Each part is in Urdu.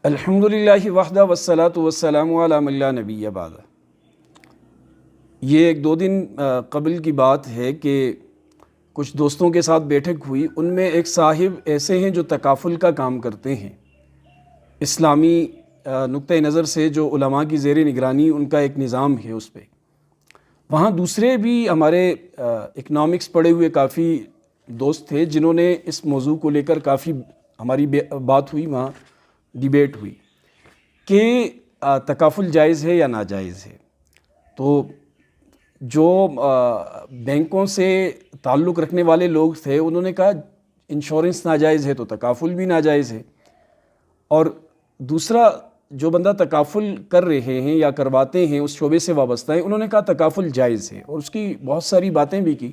الحمدللہ وحدہ والصلاۃ والسلام علی من لا نبی بعد۔ یہ ایک دو دن قبل کی بات ہے کہ کچھ دوستوں کے ساتھ بیٹھک ہوئی، ان میں ایک صاحب ایسے ہیں جو تکافل کا کام کرتے ہیں، اسلامی نقطۂ نظر سے جو علماء کی زیر نگرانی ان کا ایک نظام ہے اس پہ۔ وہاں دوسرے بھی ہمارے اکنامکس پڑھے ہوئے کافی دوست تھے جنہوں نے اس موضوع کو لے کر کافی ہماری بات ہوئی، وہاں ڈیبیٹ ہوئی کہ تکافل جائز ہے یا ناجائز ہے۔ تو جو بینکوں سے تعلق رکھنے والے لوگ تھے انہوں نے کہا انشورنس ناجائز ہے تو تکافل بھی ناجائز ہے، اور دوسرا جو بندہ تکافل کر رہے ہیں یا کرواتے ہیں اس شعبے سے وابستہ ہیں، انہوں نے کہا تکافل جائز ہے، اور اس کی بہت ساری باتیں بھی کی۔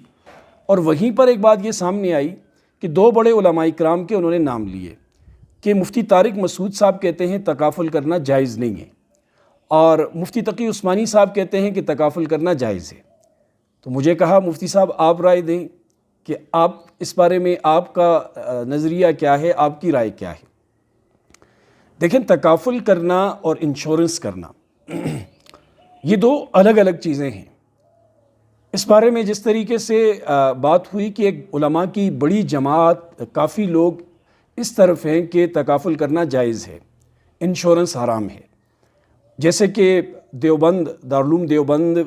اور وہیں پر ایک بات یہ سامنے آئی کہ دو بڑے علماء کرام کے انہوں نے نام لیے کہ مفتی طارق مسعود صاحب کہتے ہیں تکافل کرنا جائز نہیں ہے، اور مفتی تقی عثمانی صاحب کہتے ہیں کہ تکافل کرنا جائز ہے۔ تو مجھے کہا مفتی صاحب آپ رائے دیں کہ آپ اس بارے میں آپ کا نظریہ کیا ہے، آپ کی رائے کیا ہے۔ دیکھیں، تکافل کرنا اور انشورنس کرنا یہ دو الگ الگ چیزیں ہیں۔ اس بارے میں جس طریقے سے بات ہوئی کہ ایک علماء کی بڑی جماعت، کافی لوگ اس طرف ہیں کہ تکافل کرنا جائز ہے، انشورنس حرام ہے، جیسے کہ دیوبند، دارالعلوم دیوبند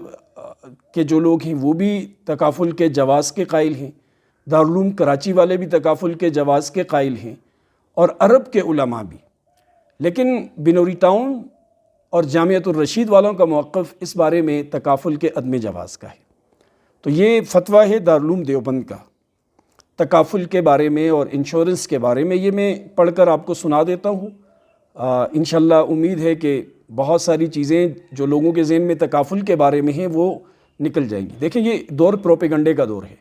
کے جو لوگ ہیں وہ بھی تکافل کے جواز کے قائل ہیں، دارالعلوم کراچی والے بھی تکافل کے جواز کے قائل ہیں، اور عرب کے علماء بھی۔ لیکن بنوری ٹاؤن اور جامعۃ الرشید والوں کا موقف اس بارے میں تکافل کے عدم جواز کا ہے۔ تو یہ فتویٰ ہے دارالعلوم دیوبند کا تکافل کے بارے میں اور انشورنس کے بارے میں، یہ میں پڑھ کر آپ کو سنا دیتا ہوں۔ انشاءاللہ امید ہے کہ بہت ساری چیزیں جو لوگوں کے ذہن میں تکافل کے بارے میں ہیں وہ نکل جائیں گی۔ دیکھیں، یہ دور پروپیگنڈے کا دور ہے۔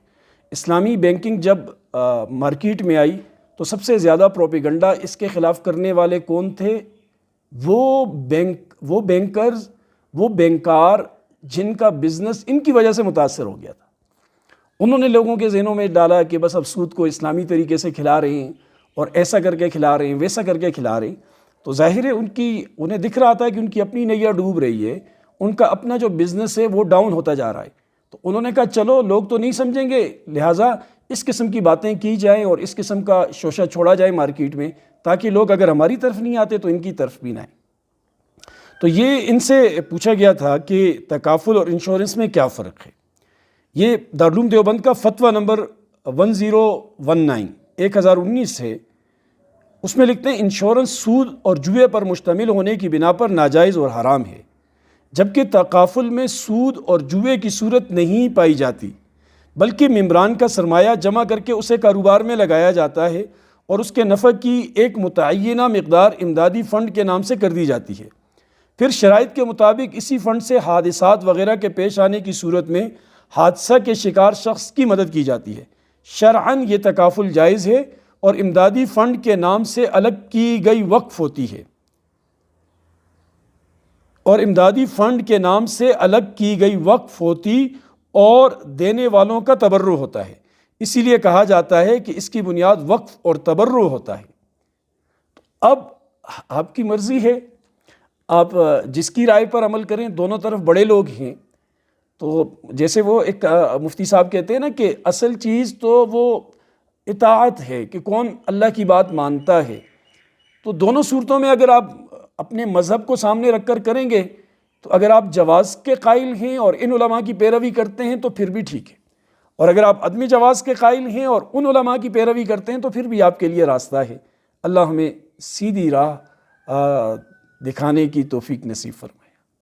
اسلامی بینکنگ جب مارکیٹ میں آئی تو سب سے زیادہ پروپیگنڈا اس کے خلاف کرنے والے کون تھے؟ وہ بینکرز، وہ بینکار جن کا بزنس ان کی وجہ سے متاثر ہو گیا تھا۔ انہوں نے لوگوں کے ذہنوں میں ڈالا کہ بس اب سود کو اسلامی طریقے سے کھلا رہے ہیں، اور ایسا کر کے کھلا رہے ہیں، ویسا کر کے کھلا رہے ہیں۔ تو ظاہر ہے انہیں دکھ رہا تھا کہ ان کی اپنی نیا ڈوب رہی ہے، ان کا اپنا جو بزنس ہے وہ ڈاؤن ہوتا جا رہا ہے۔ تو انہوں نے کہا چلو لوگ تو نہیں سمجھیں گے، لہٰذا اس قسم کی باتیں کی جائیں اور اس قسم کا شوشہ چھوڑا جائے مارکیٹ میں، تاکہ لوگ اگر ہماری طرف نہیں آتے تو ان کی طرف بھی نہ آئیں۔ تو یہ ان سے پوچھا گیا تھا کہ تکافل اور انشورنس میں کیا فرق ہے۔ یہ دارالعلوم دیوبند کا فتویٰ نمبر 1019 ہے۔ اس میں لکھتے ہیں انشورنس سود اور جوئے پر مشتمل ہونے کی بنا پر ناجائز اور حرام ہے، جبکہ تکافل میں سود اور جوئے کی صورت نہیں پائی جاتی، بلکہ ممبران کا سرمایہ جمع کر کے اسے کاروبار میں لگایا جاتا ہے، اور اس کے نفع کی ایک متعینہ مقدار امدادی فنڈ کے نام سے کر دی جاتی ہے۔ پھر شرائط کے مطابق اسی فنڈ سے حادثات وغیرہ کے پیش آنے کی صورت میں حادثہ کے شکار شخص کی مدد کی جاتی ہے۔ شرعاً یہ تکافل جائز ہے اور امدادی فنڈ کے نام سے الگ کی گئی وقف ہوتی ہے، اور دینے والوں کا تبرع ہوتا ہے۔ اسی لیے کہا جاتا ہے کہ اس کی بنیاد وقف اور تبرع ہوتا ہے۔ اب آپ کی مرضی ہے، آپ جس کی رائے پر عمل کریں۔ دونوں طرف بڑے لوگ ہیں، تو جیسے وہ ایک مفتی صاحب کہتے ہیں نا کہ اصل چیز تو وہ اطاعت ہے کہ کون اللہ کی بات مانتا ہے۔ تو دونوں صورتوں میں اگر آپ اپنے مذہب کو سامنے رکھ کر کریں گے تو اگر آپ جواز کے قائل ہیں اور ان علماء کی پیروی کرتے ہیں تو پھر بھی ٹھیک ہے، اور اگر آپ عدم جواز کے قائل ہیں اور ان علماء کی پیروی کرتے ہیں تو پھر بھی آپ کے لیے راستہ ہے۔ اللہ ہمیں سیدھی راہ دکھانے کی توفیق نصیب فرمائے۔